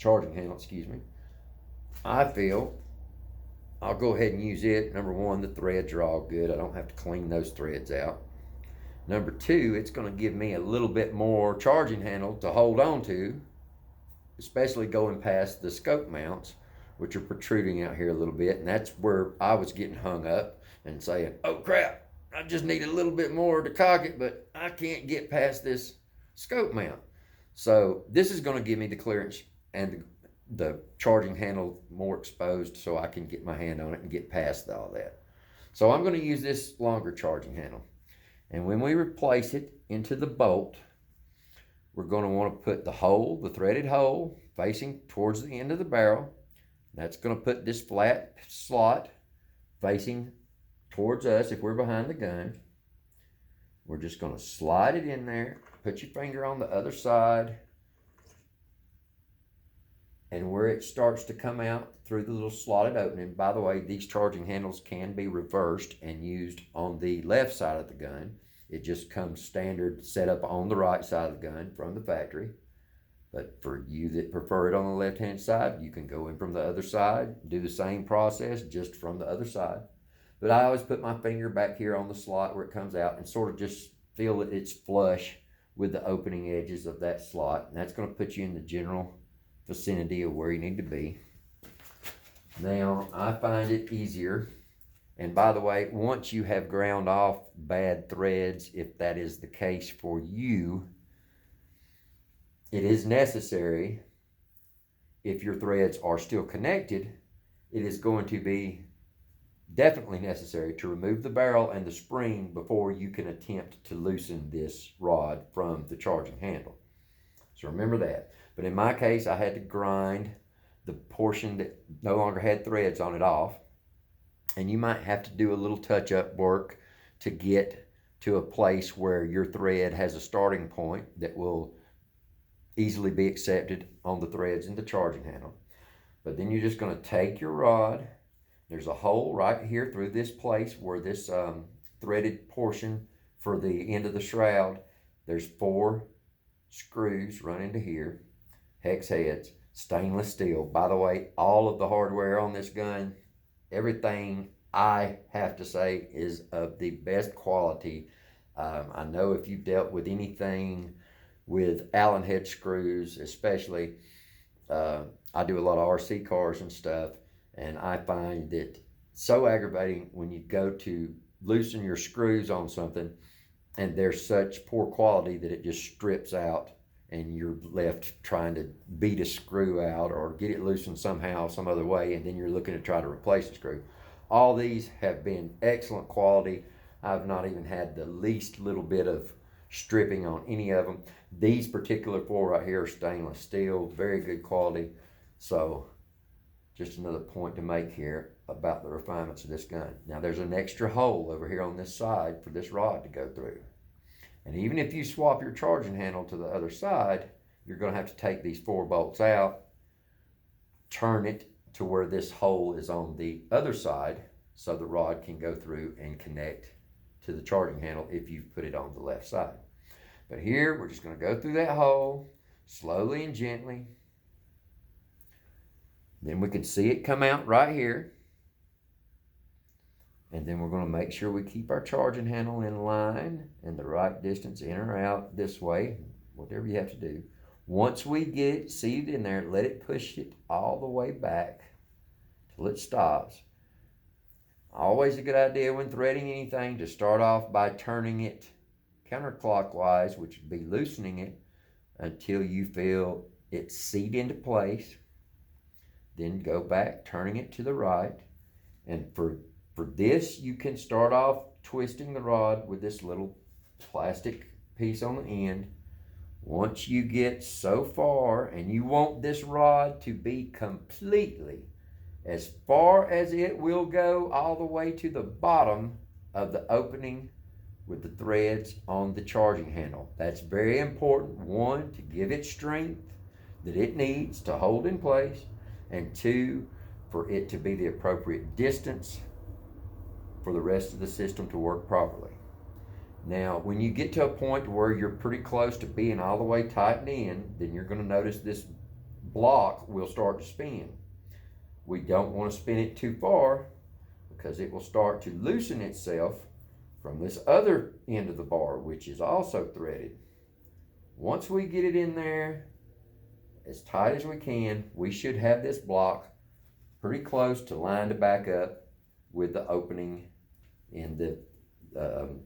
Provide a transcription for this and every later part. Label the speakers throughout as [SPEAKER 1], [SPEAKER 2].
[SPEAKER 1] charging handle, excuse me, I feel I'll go ahead and use it. Number one, the threads are all good. I don't have to clean those threads out. Number two, it's going to give me a little bit more charging handle to hold on to, especially going past the scope mounts, which are protruding out here a little bit. And that's where I was getting hung up and saying, oh crap, I just need a little bit more to cock it, but I can't get past this scope mount. So this is going to give me the clearance and the charging handle more exposed so I can get my hand on it and get past all that. So I'm going to use this longer charging handle. And when we replace it into the bolt, we're going to want to put the hole, the threaded hole, facing towards the end of the barrel. That's going to put this flat slot facing towards us if we're behind the gun. We're just going to slide it in there, put your finger on the other side, and where it starts to come out through the little slotted opening. By the way, these charging handles can be reversed and used on the left side of the gun. It just comes standard set up on the right side of the gun from the factory. But for you that prefer it on the left-hand side, you can go in from the other side, do the same process just from the other side. But I always put my finger back here on the slot where it comes out and sort of just feel that it's flush with the opening edges of that slot. And that's going to put you in the general vicinity of where you need to be. Now, I find it easier. And by the way, once you have ground off bad threads, if that is the case for you, it is necessary, if your threads are still connected, it is going to be definitely necessary to remove the barrel and the spring before you can attempt to loosen this rod from the charging handle. So remember that. But in my case, I had to grind the portion that no longer had threads on it off. And you might have to do a little touch-up work to get to a place where your thread has a starting point that will easily be accepted on the threads in the charging handle. But then you're just going to take your rod. There's a hole right here through this place where this threaded portion for the end of the shroud. There's 4 screws run into here, hex heads, stainless steel. By the way, all of the hardware on this gun, everything I have to say is of the best quality. I know if you've dealt with anything with Allen head screws, especially, I do a lot of RC cars and stuff, and I find it so aggravating when you go to loosen your screws on something and they're such poor quality that it just strips out and you're left trying to beat a screw out or get it loosened somehow, some other way, and then you're looking to try to replace the screw. All these have been excellent quality. I've not even had the least little bit of stripping on any of them. These particular 4 right here are stainless steel, very good quality. So just another point to make here about the refinements of this gun. Now there's an extra hole over here on this side for this rod to go through. And even if you swap your charging handle to the other side, you're going to have to take these 4 bolts out, turn it to where this hole is on the other side so the rod can go through and connect to the charging handle if you put it on the left side. But here, we're just going to go through that hole slowly and gently. Then we can see it come out right here. And then we're going to make sure we keep our charging handle in line and the right distance in or out this way, whatever you have to do. Once we get it seated in there, let it push it all the way back till it stops. Always a good idea when threading anything to start off by turning it counterclockwise, which would be loosening it until you feel it seat into place. Then go back, turning it to the right. And for this, you can start off twisting the rod with this little plastic piece on the end. Once you get so far, and you want this rod to be completely as far as it will go all the way to the bottom of the opening with the threads on the charging handle. That's very important. 1, to give it strength that it needs to hold in place, and 2, for it to be the appropriate distance for the rest of the system to work properly. Now, when you get to a point where you're pretty close to being all the way tightened in, then you're going to notice this block will start to spin. We don't want to spin it too far because it will start to loosen itself from this other end of the bar, which is also threaded. Once we get it in there as tight as we can, we should have this block pretty close to lined back up with the opening in the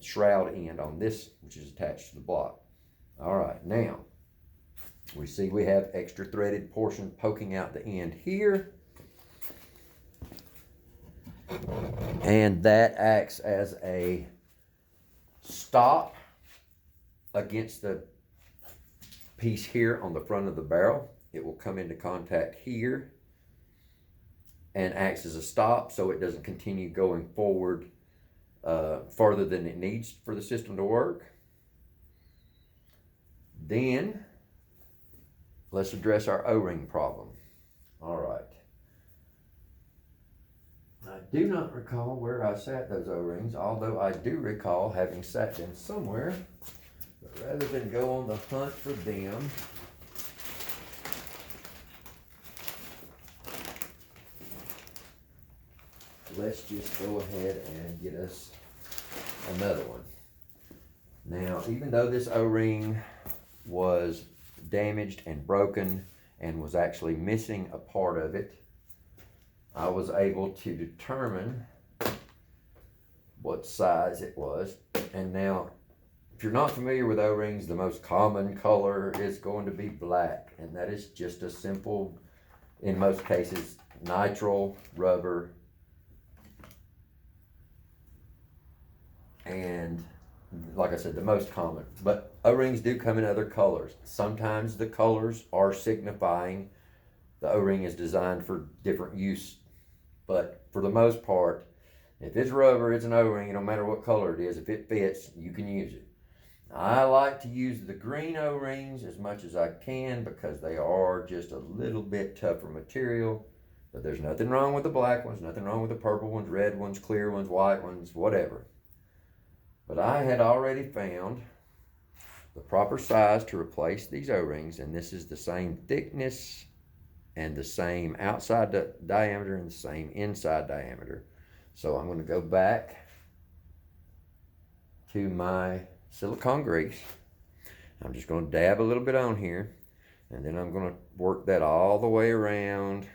[SPEAKER 1] shroud end on this, which is attached to the block. All right, now we see we have extra threaded portion poking out the end here, and that acts as a stop against the piece here on the front of the barrel. It will come into contact here and acts as a stop so it doesn't continue going forward farther than it needs for the system to work. Then let's address our O-ring problem. All right. I do not recall where I sat those O-rings, although I do recall having sat them somewhere. But rather than go on the hunt for them, let's just go ahead and get us another one. Now, even though this O-ring was damaged and broken and was actually missing a part of it, I was able to determine what size it was. And now, if you're not familiar with O-rings, the most common color is going to be black, and that is just a simple, in most cases, nitrile rubber. And like I said, the most common. But O-rings do come in other colors. Sometimes the colors are signifying the O-ring is designed for different use. But for the most part, if it's rubber, it's an O-ring. No matter what color it is, if it fits, you can use it. I like to use the green O-rings as much as I can because they are just a little bit tougher material. But there's nothing wrong with the black ones, nothing wrong with the purple ones, red ones, clear ones, white ones, whatever. But I had already found the proper size to replace these O-rings, and this is the same thickness and the same outside diameter and the same inside diameter. So I'm going to go back to my silicone grease. I'm just going to dab a little bit on here, and then I'm going to work that all the way around,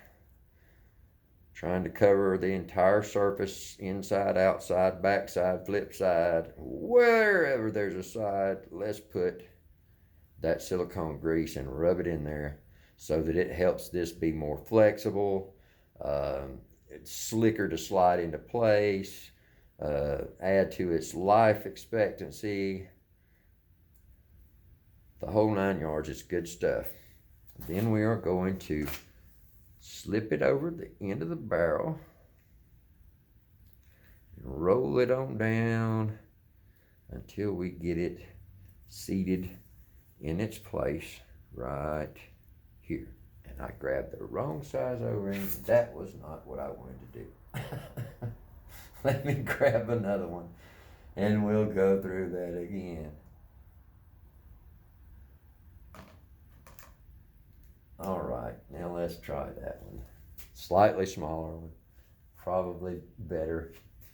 [SPEAKER 1] trying to cover the entire surface, inside, outside, backside, flip side, wherever there's a side. Let's put that silicone grease and rub it in there so that it helps this be more flexible. It's slicker to slide into place, add to its life expectancy. The whole 9 yards. It's good stuff. Then we are going to slip it over the end of the barrel and roll it on down until we get it seated in its place right here. And I grabbed the wrong size O-ring. That was not what I wanted to do. Let me grab another one and we'll go through that again. All right, now let's try that one. Slightly smaller one. Probably better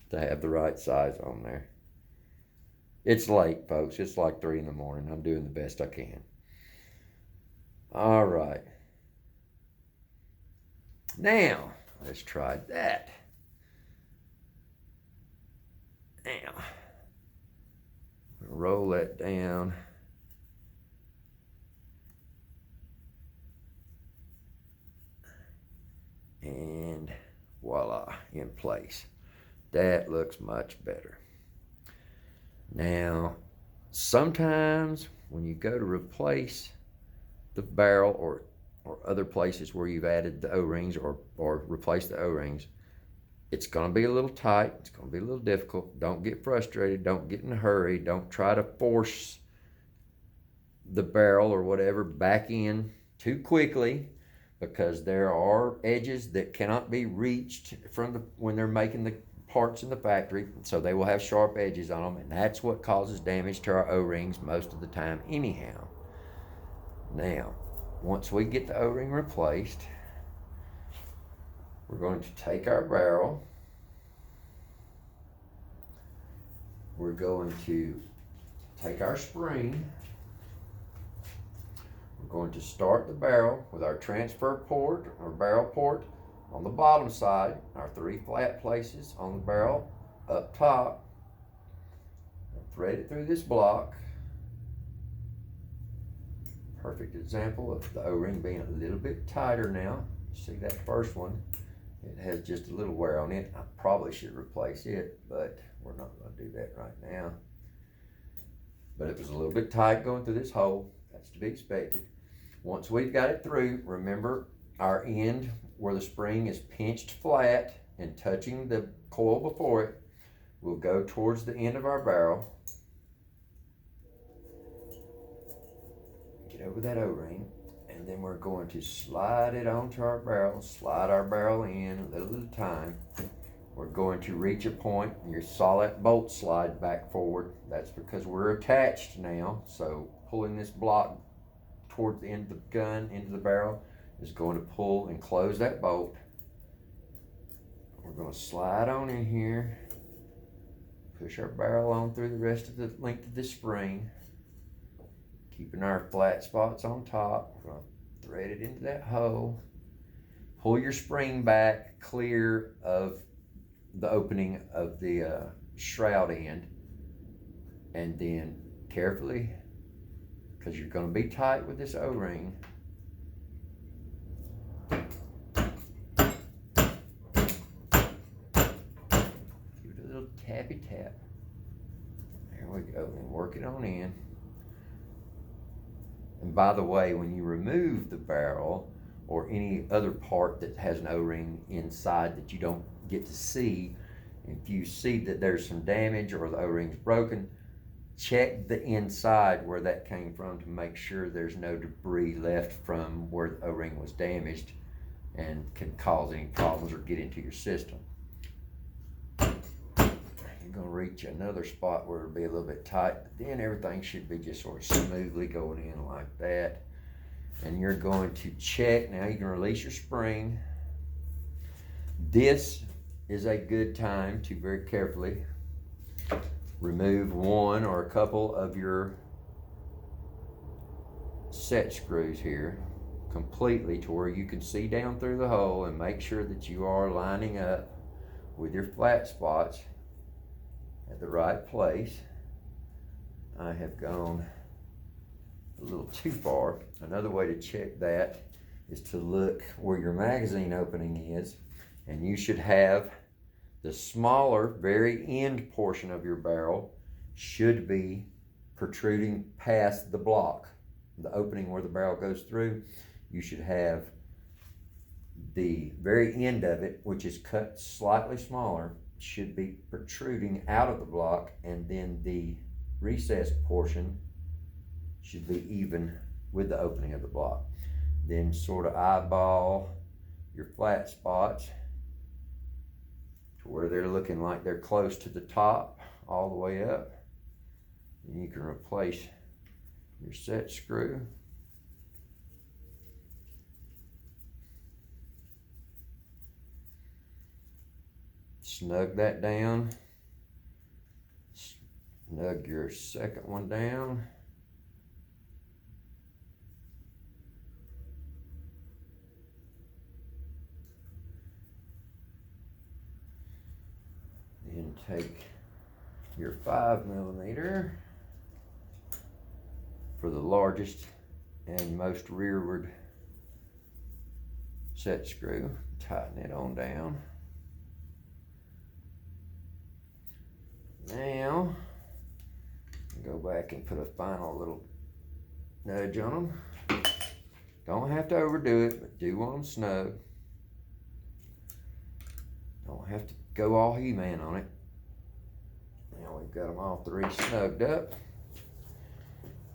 [SPEAKER 1] to have the right size on there. It's late, folks. It's like 3 in the morning. I'm doing the best I can. All right. Now, let's try that. Now, roll that down. And voila, in place. That looks much better. Now, sometimes when you go to replace the barrel or other places where you've added the O-rings or replaced the O-rings, it's going to be a little tight. It's going to be a little difficult. Don't get frustrated. Don't get in a hurry. Don't try to force the barrel or whatever back in too quickly, because there are edges that cannot be reached when they're making the parts in the factory, so they will have sharp edges on them, and that's what causes damage to our O-rings most of the time anyhow. Now, once we get the O-ring replaced, we're going to take our barrel. We're going to take our spring. We're going to start the barrel with our transfer port or barrel port on the bottom side, our 3 flat places on the barrel up top. Thread it through this block. Perfect example of the O-ring being a little bit tighter now. See that first one? It has just a little wear on it. I probably should replace it, but we're not going to do that right now. But it was a little bit tight going through this hole. That's to be expected. Once we've got it through, remember our end where the spring is pinched flat and touching the coil before it, we'll go towards the end of our barrel. Get over that O-ring, and then we're going to slide it onto our barrel, slide our barrel in a little at a time. We're going to reach a point, and you saw that bolt slide back forward. That's because we're attached now, so pulling this block towards the end of the gun into the barrel is going to pull and close that bolt. We're going to slide on in here, push our barrel on through the rest of the length of the spring, keeping our flat spots on top. We're going to thread it into that hole, pull your spring back clear of the opening of the shroud end, and then carefully, because you're going to be tight with this O-ring, give it a little tappy tap. There we go, and work it on in. And by the way, when you remove the barrel or any other part that has an O-ring inside that you don't get to see, if you see that there's some damage or the O-ring's broken, check the inside where that came from to make sure there's no debris left from where the O-ring was damaged and can cause any problems or get into your system. You're going to reach another spot where it'll be a little bit tight, but then everything should be just sort of smoothly going in like that. And you're going to check, now you can release your spring. This is a good time to very carefully remove one or a couple of your set screws here completely to where you can see down through the hole, and make sure that you are lining up with your flat spots at the right place. I have gone a little too far. Another way to check that is to look where your magazine opening is, and you should have the smaller, very end portion of your barrel should be protruding past the block. The opening where the barrel goes through, you should have the very end of it, which is cut slightly smaller, should be protruding out of the block, and then the recessed portion should be even with the opening of the block. Then sort of eyeball your flat spots to where they're looking like they're close to the top all the way up. And you can replace your set screw. Snug that down. Snug your second one down. Then take your 5mm for the largest and most rearward set screw. Tighten it on down. Now, go back and put a final little nudge on them. Don't have to overdo it, but do want them snug. Don't have to go all He-Man on it. Now we've got them all three snugged up.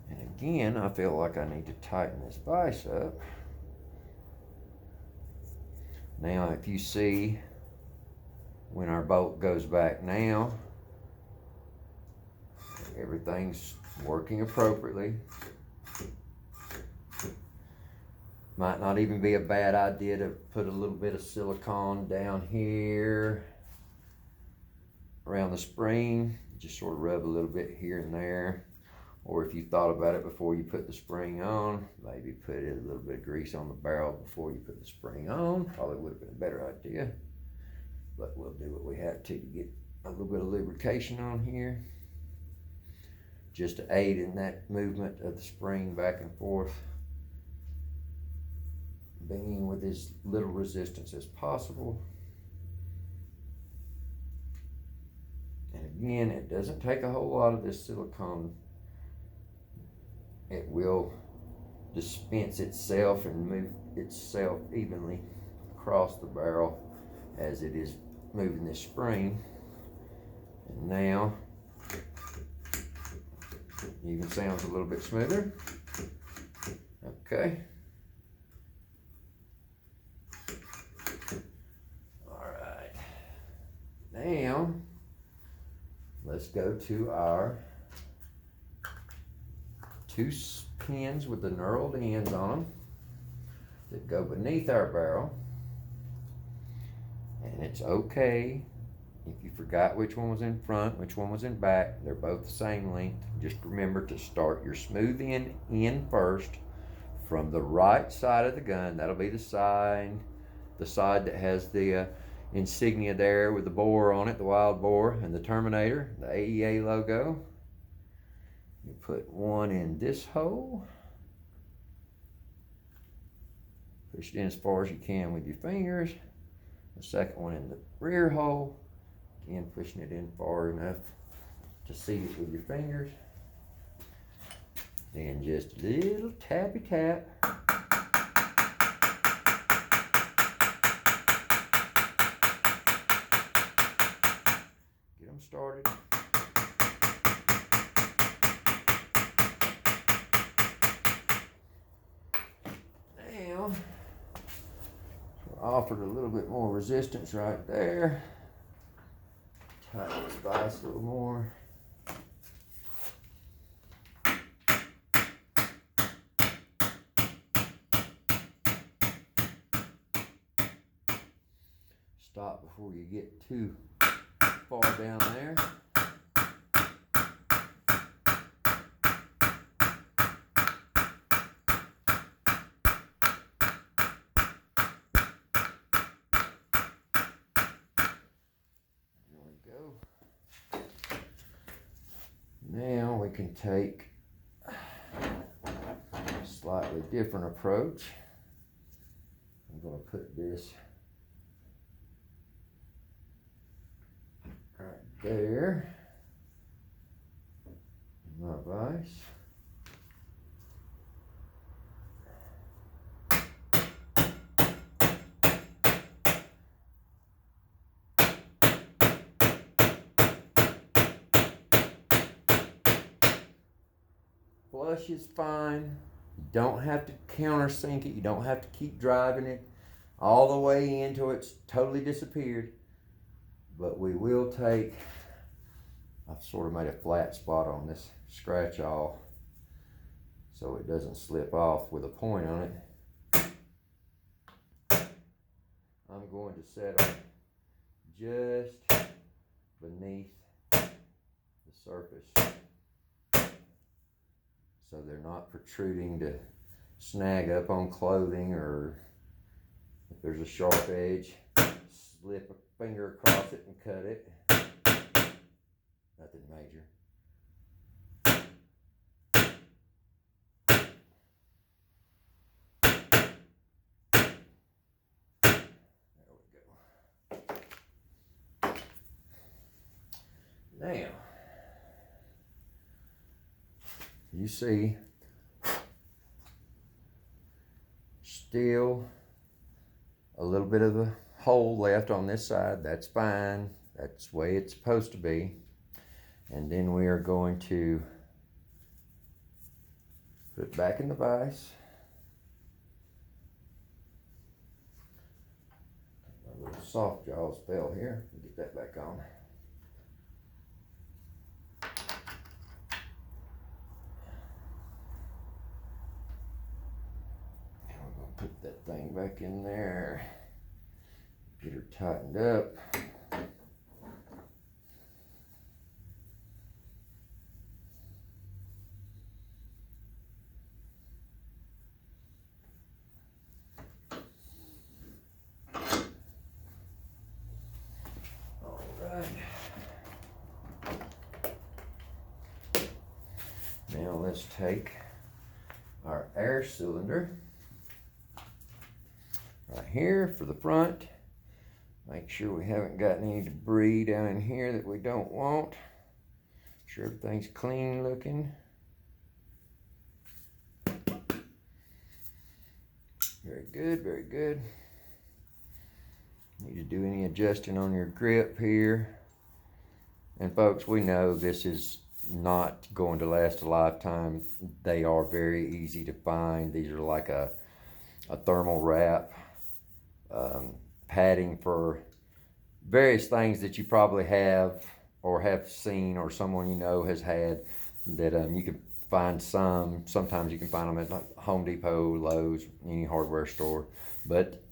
[SPEAKER 1] And again, I feel like I need to tighten this vise up. Now, if you see when our bolt goes back now, everything's working appropriately. Might not even be a bad idea to put a little bit of silicone down here around the spring. Just sort of rub a little bit here and there. Or if you thought about it before you put the spring on, maybe put a little bit of grease on the barrel before you put the spring on. Probably would have been a better idea. But we'll do what we have to get a little bit of lubrication on here, just to aid in that movement of the spring back and forth, being with as little resistance as possible. And again, it doesn't take a whole lot of this silicone. It will dispense itself and move itself evenly across the barrel as it is moving this spring. And now, even sounds a little bit smoother. Okay. All right. Now, let's go to our 2 pins with the knurled ends on them that go beneath our barrel. And it's okay if you forgot which one was in front, which one was in back. They're both the same length. Just remember to start your smooth end in first from the right side of the gun. That'll be the side that has the insignia there with the boar on it, the wild boar, and the Terminator, the AEA logo. You put one in this hole. Push it in as far as you can with your fingers. The second one in the rear hole. Again, pushing it in far enough to see it with your fingers. Then just a little tappy tap. Get them started. Now, offered a little bit more resistance right there. Tighten this vise a little more. Stop before you get too far down there. Now we can take a slightly different approach. I'm going to put this right there in my vise. Flush is fine. You don't have to countersink it. You don't have to keep driving it all the way in until it's totally disappeared. But we will take, I've sort of made a flat spot on this scratch off so it doesn't slip off with a point on it. I'm going to set them just beneath the surface, so they're not protruding to snag up on clothing, or if there's a sharp edge, slip a finger across it and cut it. Nothing major. There we go. Now, you see, still a little bit of a hole left on this side. That's fine. That's the way it's supposed to be. And then we are going to put it back in the vise. My little soft jaws fell here. Get that back on. Put thing back in there. Get her tightened up. All right. Now let's take our air cylinder right here for the front. Make sure we haven't got any debris down in here that we don't want. Make sure everything's clean looking. Very good, very good. Need to do any adjusting on your grip here. And folks, we know this is not going to last a lifetime. They are very easy to find. These are like a thermal wrap, padding for various things that you probably have or have seen or someone you know has had, that you can find some. Sometimes you can find them at like Home Depot, Lowe's, any hardware store. But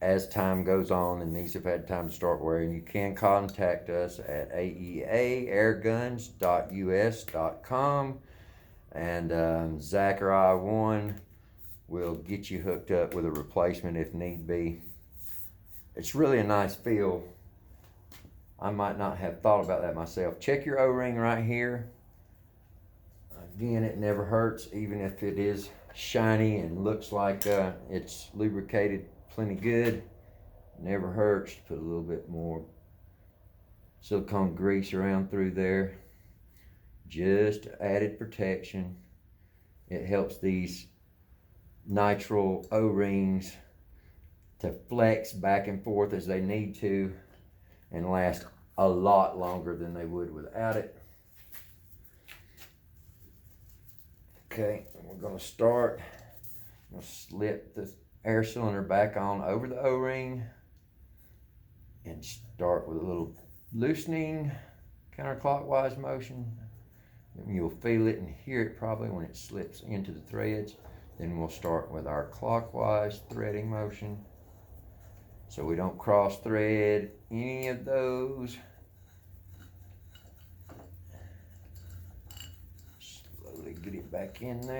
[SPEAKER 1] as time goes on and these have had time to start wearing, you can contact us at aeaairguns.us.com, and Zach or I will get you hooked up with a replacement if need be. It's really a nice feel. I might not have thought about that myself. Check your O-ring right here. Again, it never hurts, even if it is shiny and looks like it's lubricated plenty good. Never hurts to put a little bit more silicone grease around through there. Just added protection. It helps these nitrile O-rings to flex back and forth as they need to and last a lot longer than they would without it. Okay, we're gonna start. I'm gonna slip the air cylinder back on over the O-ring and start with a little loosening counterclockwise motion. You'll feel it and hear it probably when it slips into the threads. Then we'll start with our clockwise threading motion, so we don't cross thread any of those. Slowly get it back in there.